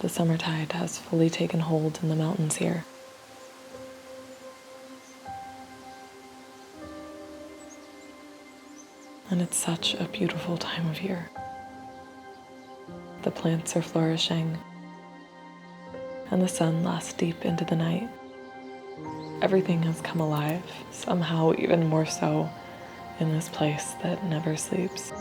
The summer tide has fully taken hold in the mountains here. And it's such a beautiful time of year. The plants are flourishing, and the sun lasts deep into the night. Everything has come alive, somehow even more so in this place that never sleeps.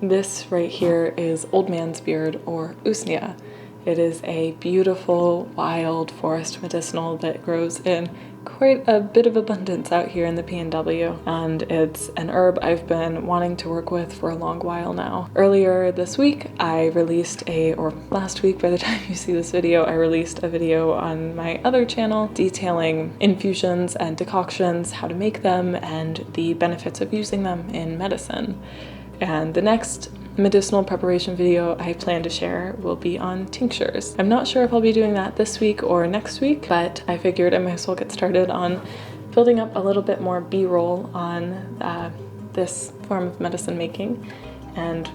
This right here is old man's beard, or Usnea. It is a beautiful wild forest medicinal that grows in quite a bit of abundance out here in the PNW, and it's an herb I've been wanting to work with for a long while now. Earlier this week I released or last week by the time you see this video, I released a video on my other channel detailing infusions and decoctions, how to make them, and the benefits of using them in medicine. And the next medicinal preparation video I plan to share will be on tinctures. I'm not sure if I'll be doing that this week or next week, but I figured I might as well get started on building up a little bit more B-roll on this form of medicine making. And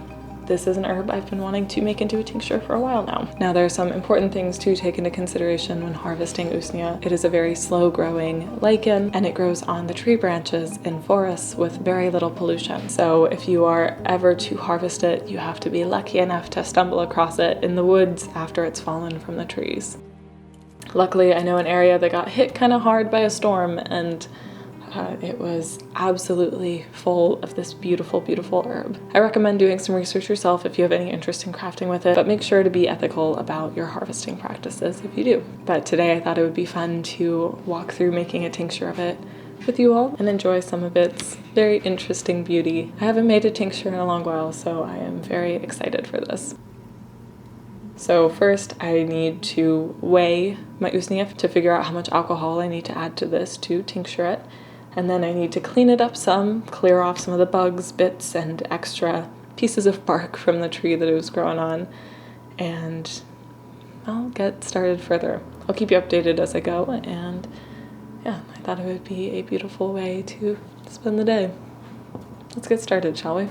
this is an herb I've been wanting to make into a tincture for a while now. Now, there are some important things to take into consideration when harvesting Usnea. It is a very slow growing lichen, and it grows on the tree branches in forests with very little pollution. So if you are ever to harvest it, you have to be lucky enough to stumble across it in the woods after it's fallen from the trees. Luckily, I know an area that got hit kind of hard by a storm, and it was absolutely full of this beautiful, beautiful herb. I recommend doing some research yourself if you have any interest in crafting with it, but make sure to be ethical about your harvesting practices if you do. But today I thought it would be fun to walk through making a tincture of it with you all and enjoy some of its very interesting beauty. I haven't made a tincture in a long while, so I am very excited for this. So first I need to weigh my Usnea to figure out how much alcohol I need to add to this to tincture it. And then I need to clean it up some, clear off some of the bugs, bits, and extra pieces of bark from the tree that it was growing on. And I'll get started further. I'll keep you updated as I go, and yeah, I thought it would be a beautiful way to spend the day. Let's get started, shall we?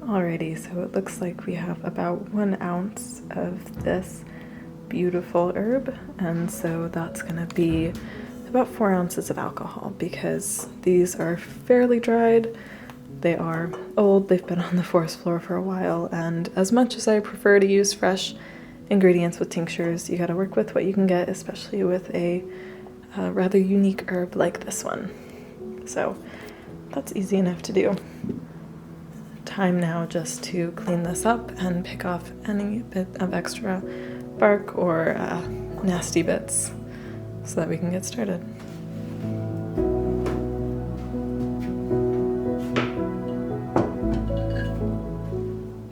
Alrighty, so it looks like we have about 1 ounce of this beautiful herb, and so that's gonna be about 4 ounces of alcohol because these are fairly dried. They are old, they've been on the forest floor for a while, and as much as I prefer to use fresh ingredients with tinctures, you gotta work with what you can get, especially with a rather unique herb like this one. So that's easy enough to do. Time now just to clean this up and pick off any bit of extra bark or nasty bits so that we can get started.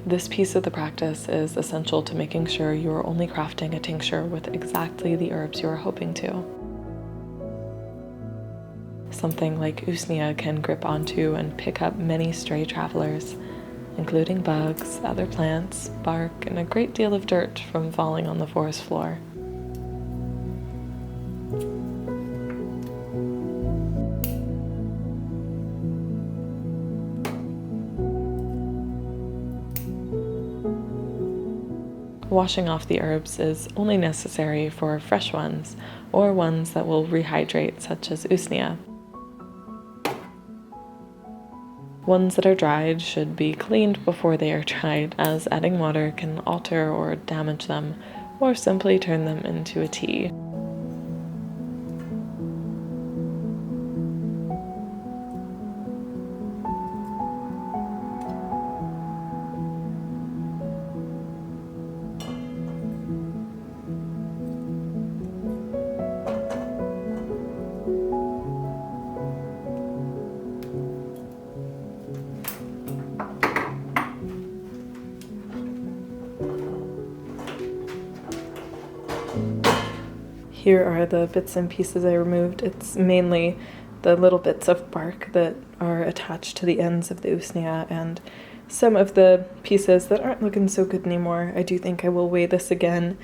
This piece of the practice is essential to making sure you are only crafting a tincture with exactly the herbs you are hoping to. Something like Usnea can grip onto and pick up many stray travelers, including bugs, other plants, bark, and a great deal of dirt from falling on the forest floor. washing off the herbs is only necessary for fresh ones or ones that will rehydrate, such as Usnea. Ones that are dried should be cleaned before they are dried, as adding water can alter or damage them, or simply turn them into a tea. Here are the bits and pieces I removed. It's mainly the little bits of bark that are attached to the ends of the Usnea and some of the pieces that aren't looking so good anymore. I do think I will weigh this again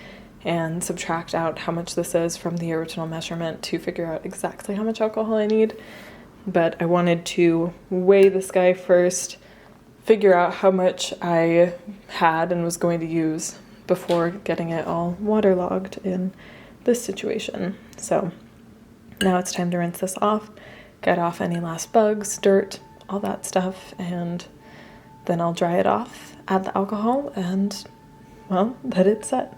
and subtract out how much this is from the original measurement to figure out exactly how much alcohol I need. But I wanted to weigh this guy first, figure out how much I had and was going to use before getting it all waterlogged in this situation. So now it's time to rinse this off, get off any last bugs, dirt, all that stuff, and then I'll dry it off, add the alcohol, and, well, let it set.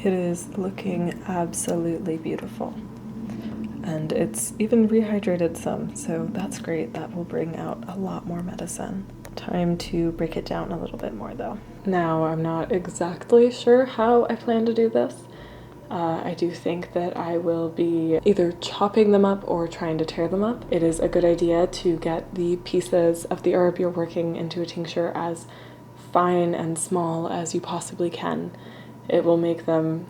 It is looking absolutely beautiful. And it's even rehydrated some, so that's great. That will bring out a lot more medicine. Time to break it down a little bit more though. Now, I'm not exactly sure how I plan to do this. I do think that I will be either chopping them up or trying to tear them up. It is a good idea to get the pieces of the herb you're working into a tincture as fine and small as you possibly can. It will make them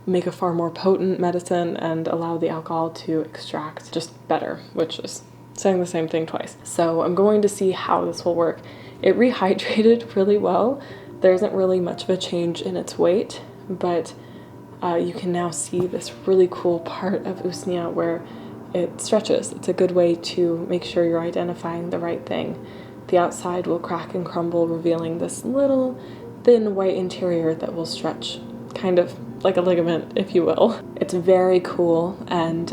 make a far more potent medicine and allow the alcohol to extract just better, which is saying the same thing twice. So I'm going to see how this will work. It rehydrated really well. There isn't really much of a change in its weight, but you can now see this really cool part of Usnea where it stretches. It's a good way to make sure you're identifying the right thing. The outside will crack and crumble, revealing this little thin white interior that will stretch, kind of like a ligament, if you will. It's very cool, and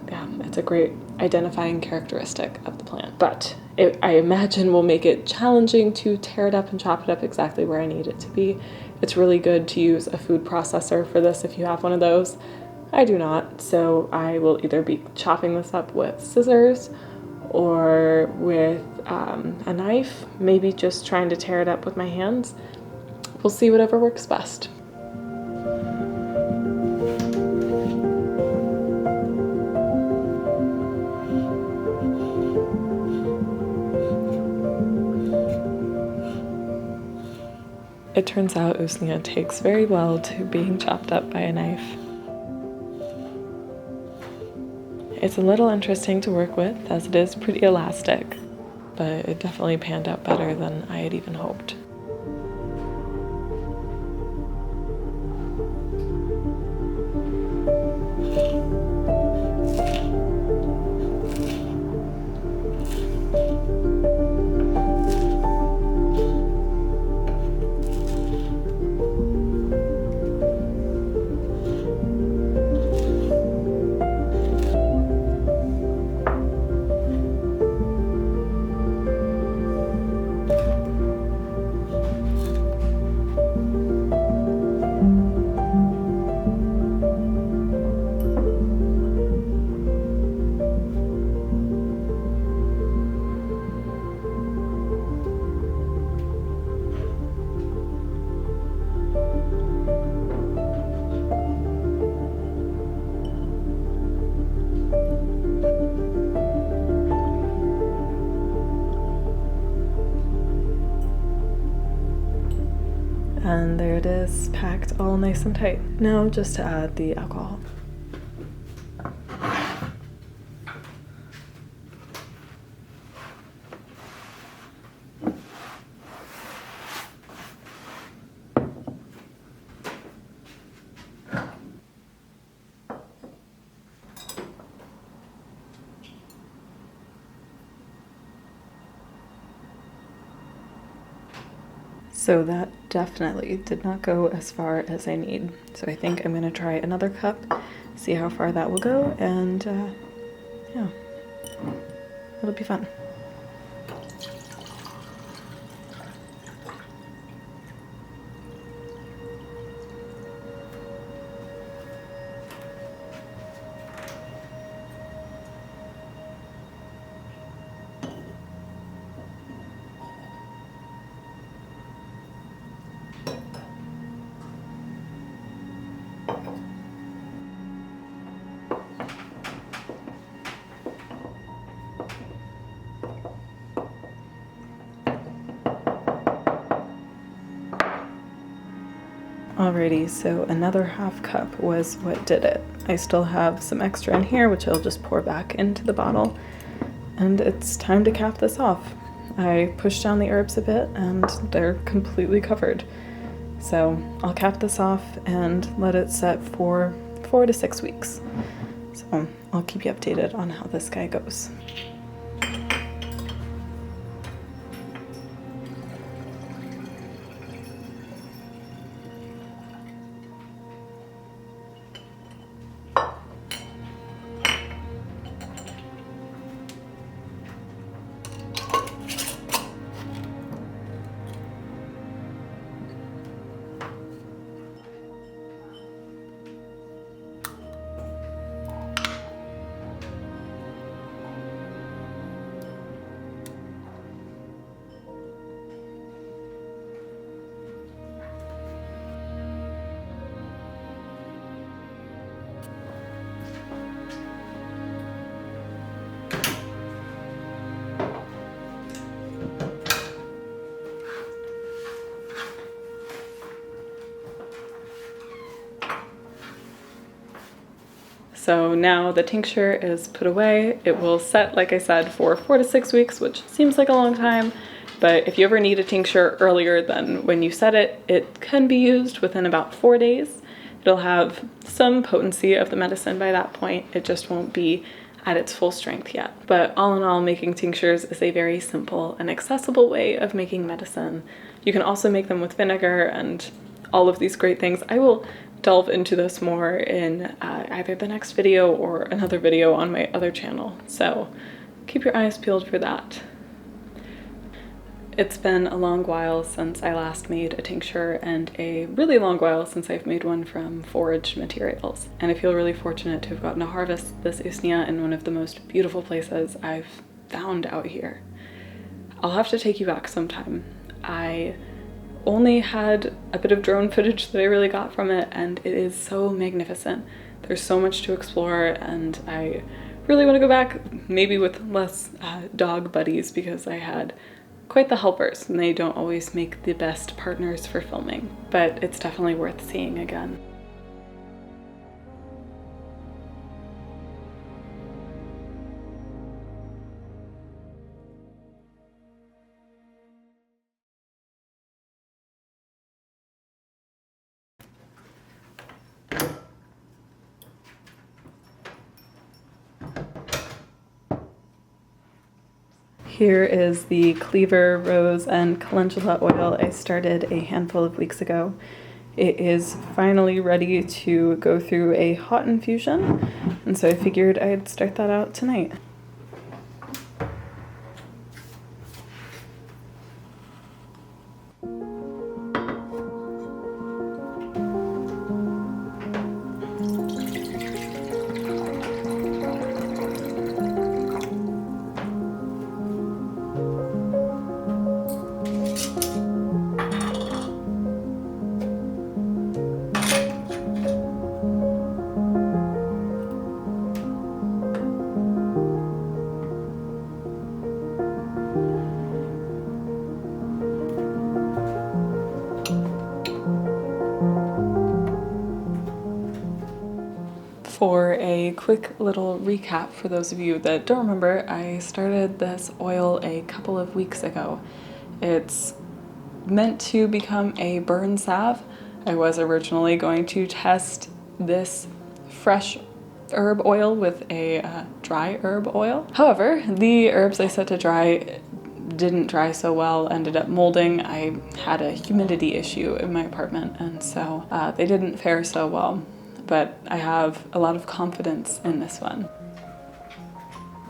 yeah, it's a great identifying characteristic of the plant. But I imagine will make it challenging to tear it up and chop it up exactly where I need it to be. It's really good to use a food processor for this if you have one of those. I do not, so I will either be chopping this up with scissors or with a knife, maybe just trying to tear it up with my hands. We'll see whatever works best. It turns out Usnea takes very well to being chopped up by a knife. It's a little interesting to work with as it is pretty elastic, but it definitely panned out better than I had even hoped. And there it is, packed all nice and tight. Now just to add the alcohol. So that definitely did not go as far as I need. So I think I'm going to try another cup, see how far that will go, and yeah, it'll be fun. Alrighty, so another half cup was what did it. I still have some extra in here, which I'll just pour back into the bottle. And it's time to cap this off. I pushed down the herbs a bit and they're completely covered. So I'll cap this off and let it set for 4 to 6 weeks. So I'll keep you updated on how this guy goes. So now the tincture is put away. It will set, like I said, for 4 to 6 weeks, which seems like a long time, but if you ever need a tincture earlier than when you set it, it can be used within about 4 days. It'll have some potency of the medicine by that point. It just won't be at its full strength yet. But all in all, making tinctures is a very simple and accessible way of making medicine. You can also make them with vinegar and all of these great things. I will delve into this more in either the next video or another video on my other channel, so keep your eyes peeled for that. It's been a long while since I last made a tincture and a really long while since I've made one from foraged materials, and I feel really fortunate to have gotten to harvest this Usnea in one of the most beautiful places I've found out here. I'll have to take you back sometime. I only had a bit of drone footage that I really got from it, and it is so magnificent. There's so much to explore, and I really want to go back, maybe with less dog buddies, because I had quite the helpers and they don't always make the best partners for filming, but it's definitely worth seeing again. Here is the cleaver, rose, and calendula oil I started a handful of weeks ago. It is finally ready to go through a hot infusion, and so I figured I'd start that out tonight. For a quick little recap for those of you that don't remember, I started this oil a couple of weeks ago. It's meant to become a burn salve. I was originally going to test this fresh herb oil with a dry herb oil. However, the herbs I set to dry didn't dry so well, ended up molding. I had a humidity issue in my apartment, and so they didn't fare so well. But I have a lot of confidence in this one.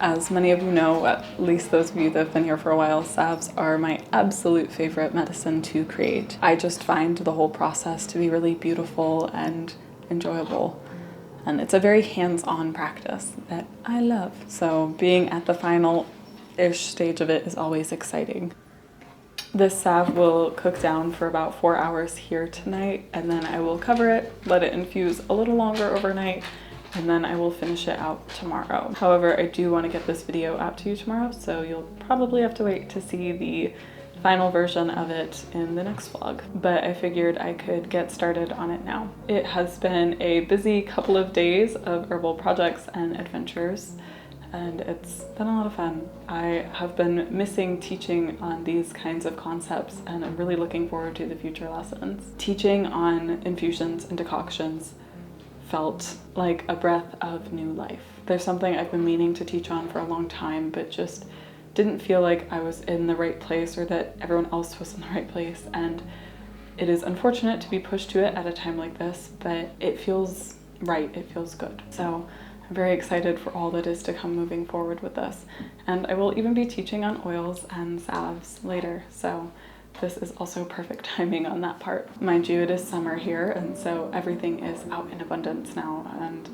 As many of you know, at least those of you that have been here for a while, salves are my absolute favorite medicine to create. I just find the whole process to be really beautiful and enjoyable. And it's a very hands-on practice that I love. So being at the final-ish stage of it is always exciting. This salve will cook down for about 4 hours here tonight, and then I will cover it, let it infuse a little longer overnight, and then I will finish it out tomorrow. However, I do want to get this video out to you tomorrow, so you'll probably have to wait to see the final version of it in the next vlog. But I figured I could get started on it now. It has been a busy couple of days of herbal projects and adventures, and it's been a lot of fun. I have been missing teaching on these kinds of concepts, and I'm really looking forward to the future lessons. Teaching on infusions and decoctions felt like a breath of new life. There's something I've been meaning to teach on for a long time, but just didn't feel like I was in the right place or that everyone else was in the right place. And it is unfortunate to be pushed to it at a time like this, but it feels right, it feels good. So I'm very excited for all that is to come moving forward with this. And I will even be teaching on oils and salves later, so this is also perfect timing on that part. Mind you, it is summer here, and so everything is out in abundance now, and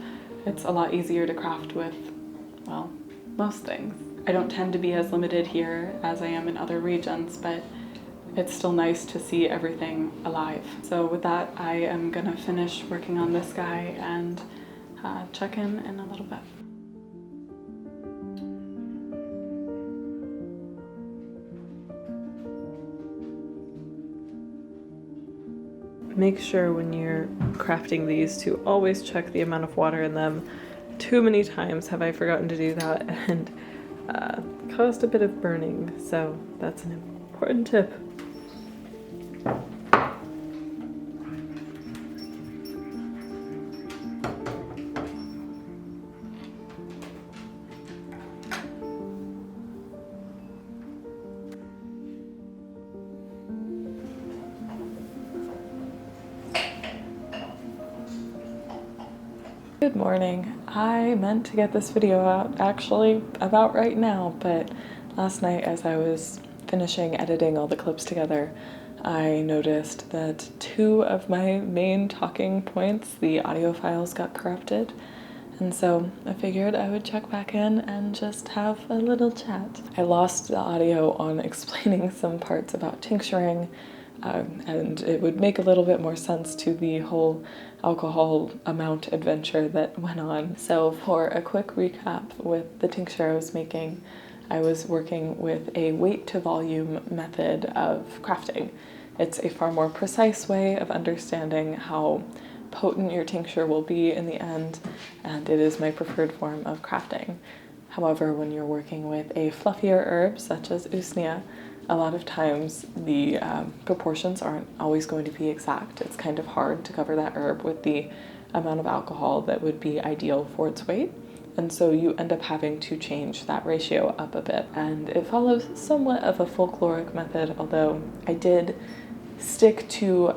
it's a lot easier to craft with, well, most things. I don't tend to be as limited here as I am in other regions, but it's still nice to see everything alive. So with that, I am gonna finish working on this guy and check in a little bit. Make sure when you're crafting these to always check the amount of water in them. Too many times have I forgotten to do that and caused a bit of burning, so that's an important tip. Good morning. I meant to get this video out actually about right now, but last night as I was finishing editing all the clips together, I noticed that 2 of my main talking points, the audio files, got corrupted. And so I figured I would check back in and just have a little chat. I lost the audio on explaining some parts about tincturing, and it would make a little bit more sense to the whole alcohol amount adventure that went on. So for a quick recap with the tincture I was making, I was working with a weight to volume method of crafting. It's a far more precise way of understanding how potent your tincture will be in the end, and it is my preferred form of crafting. However, when you're working with a fluffier herb such as Usnea, a lot of times the proportions aren't always going to be exact. It's kind of hard to cover that herb with the amount of alcohol that would be ideal for its weight. And so you end up having to change that ratio up a bit. And it follows somewhat of a folkloric method, although I did stick to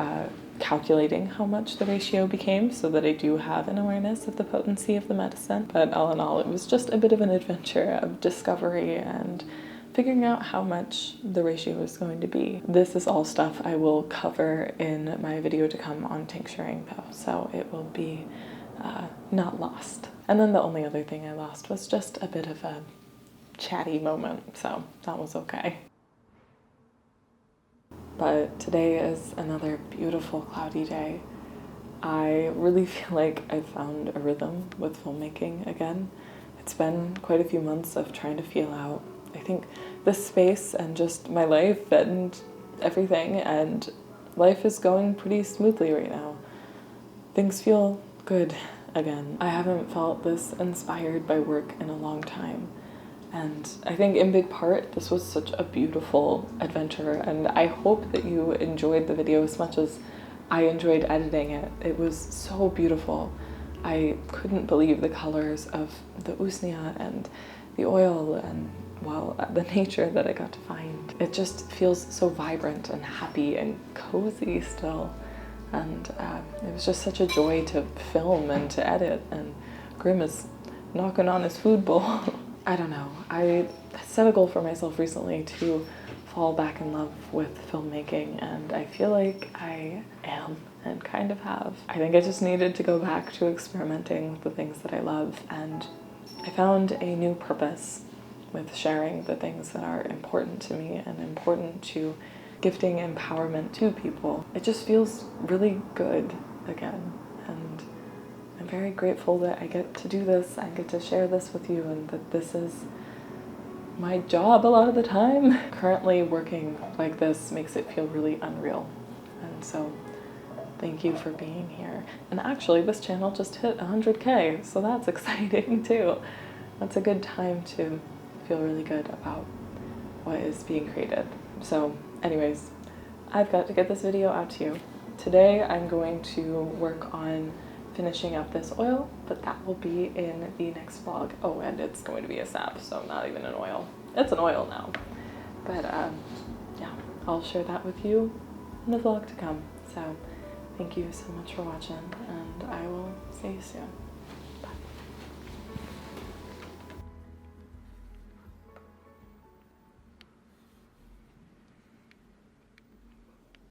calculating how much the ratio became so that I do have an awareness of the potency of the medicine. But all in all, it was just a bit of an adventure of discovery and figuring out how much the ratio is going to be. This is all stuff I will cover in my video to come on tincturing though, so it will be not lost. And then the only other thing I lost was just a bit of a chatty moment, so that was okay. But today is another beautiful cloudy day. I really feel like I've found a rhythm with filmmaking again. It's been quite a few months of trying to feel out, I think, this space and just my life and everything, and life is going pretty smoothly right now. Things feel good, again. I haven't felt this inspired by work in a long time. And I think in big part, this was such a beautiful adventure, and I hope that you enjoyed the video as much as I enjoyed editing it. It was so beautiful. I couldn't believe the colors of the Usnea and the oil and, well, the nature that I got to find. It just feels so vibrant and happy and cozy still. And it was just such a joy to film and to edit, and Grim is knocking on his food bowl. I don't know, I set a goal for myself recently to fall back in love with filmmaking, and I feel like I am and kind of have. I think I just needed to go back to experimenting with the things that I love, and I found a new purpose with sharing the things that are important to me and important to gifting empowerment to people. It just feels really good again, and I'm very grateful that I get to do this, I get to share this with you, and that this is my job a lot of the time. Currently working like this makes it feel really unreal, and so thank you for being here. And actually this channel just hit 100K, so that's exciting too. That's a good time to feel really good about what is being created. So anyways, I've got to get this video out to you. Today I'm going to work on finishing up this oil, but that will be in the next vlog. Oh, and it's going to be a sap, so not even an oil. It's an oil now. But yeah, I'll share that with you in the vlog to come. So thank you so much for watching, and I will see you soon.